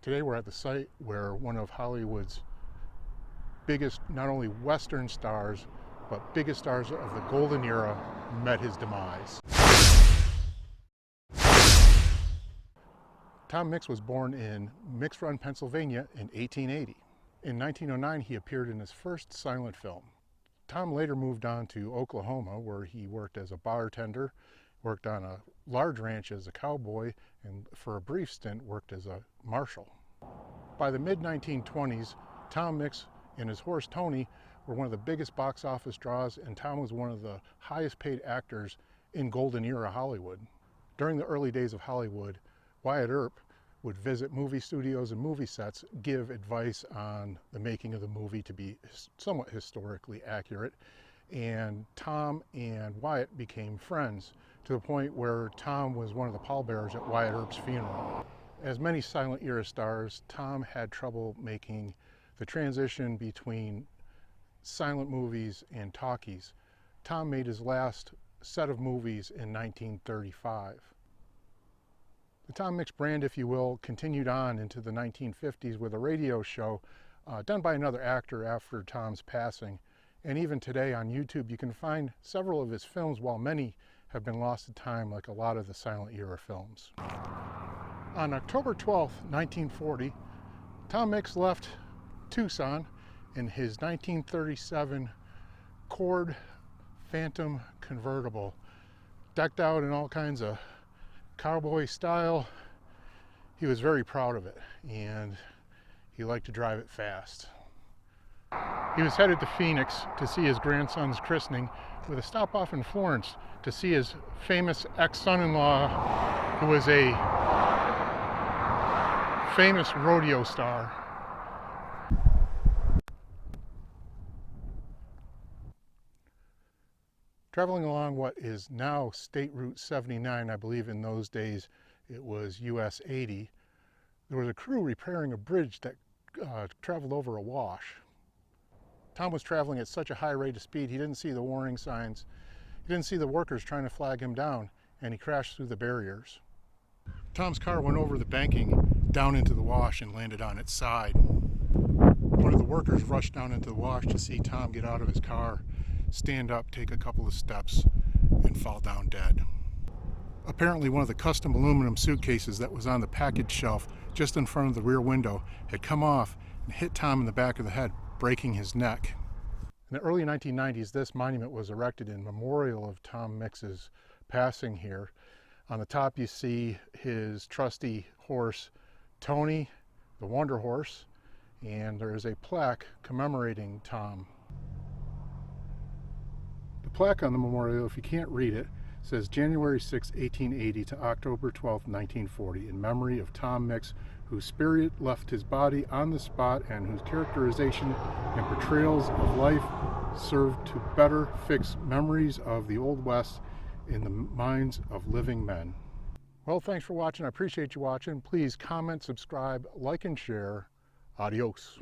Today we're at the site where one of Hollywood's biggest, not only Western stars, but biggest stars of the golden era met his demise. Tom Mix was born in Mix Run, Pennsylvania in 1880. In 1909, he appeared in his first silent film. Tom later moved on to Oklahoma, where he worked as a bartender, worked on a large ranch as a cowboy, and for a brief stint worked as a marshal. By the mid-1920s, Tom Mix and his horse Tony were one of the biggest box office draws, and Tom was one of the highest paid actors in golden era Hollywood. During the early days of Hollywood, Wyatt Earp would visit movie studios and movie sets, give advice on the making of the movie to be somewhat historically accurate, and Tom and Wyatt became friends to the point where Tom was one of the pallbearers at Wyatt Earp's funeral. As many silent era stars, Tom had trouble making the transition between silent movies and talkies. Tom made his last set of movies in 1935. The Tom Mix brand, if you will, continued on into the 1950s with a radio show done by another actor after Tom's passing. And even today on YouTube, you can find several of his films, while many have been lost to time, like a lot of the silent era films. On October 12, 1940, Tom Mix left Tucson in his 1937 Cord Phantom convertible, decked out in all kinds of cowboy style. He was very proud of it, and he liked to drive it fast. He was headed to Phoenix to see his grandson's christening, with a stop off in Florence to see his famous ex-son-in-law, who was a famous rodeo star. Traveling along what is now State Route 79, I believe in those days it was US 80, there was a crew repairing a bridge that traveled over a wash. Tom was traveling at such a high rate of speed, he didn't see the warning signs, he didn't see the workers trying to flag him down, and he crashed through the barriers. Tom's car went over the banking down into the wash and landed on its side. One of the workers rushed down into the wash to see Tom get out of his car, stand up, take a couple of steps, and fall down dead. Apparently one of the custom aluminum suitcases that was on the package shelf just in front of the rear window had come off and hit Tom in the back of the head, breaking his neck. In the early 1990s, this monument was erected in memorial of Tom Mix's passing here. On the top you see his trusty horse Tony, the Wonder Horse, and there is a plaque commemorating Tom. The plaque on the memorial, if you can't read it, says January 6, 1880 to October 12, 1940, in memory of Tom Mix, whose spirit left his body on the spot and whose characterization and portrayals of life served to better fix memories of the Old West in the minds of living men. Well, thanks for watching. I appreciate you watching. Please comment, subscribe, like, and share. Adios.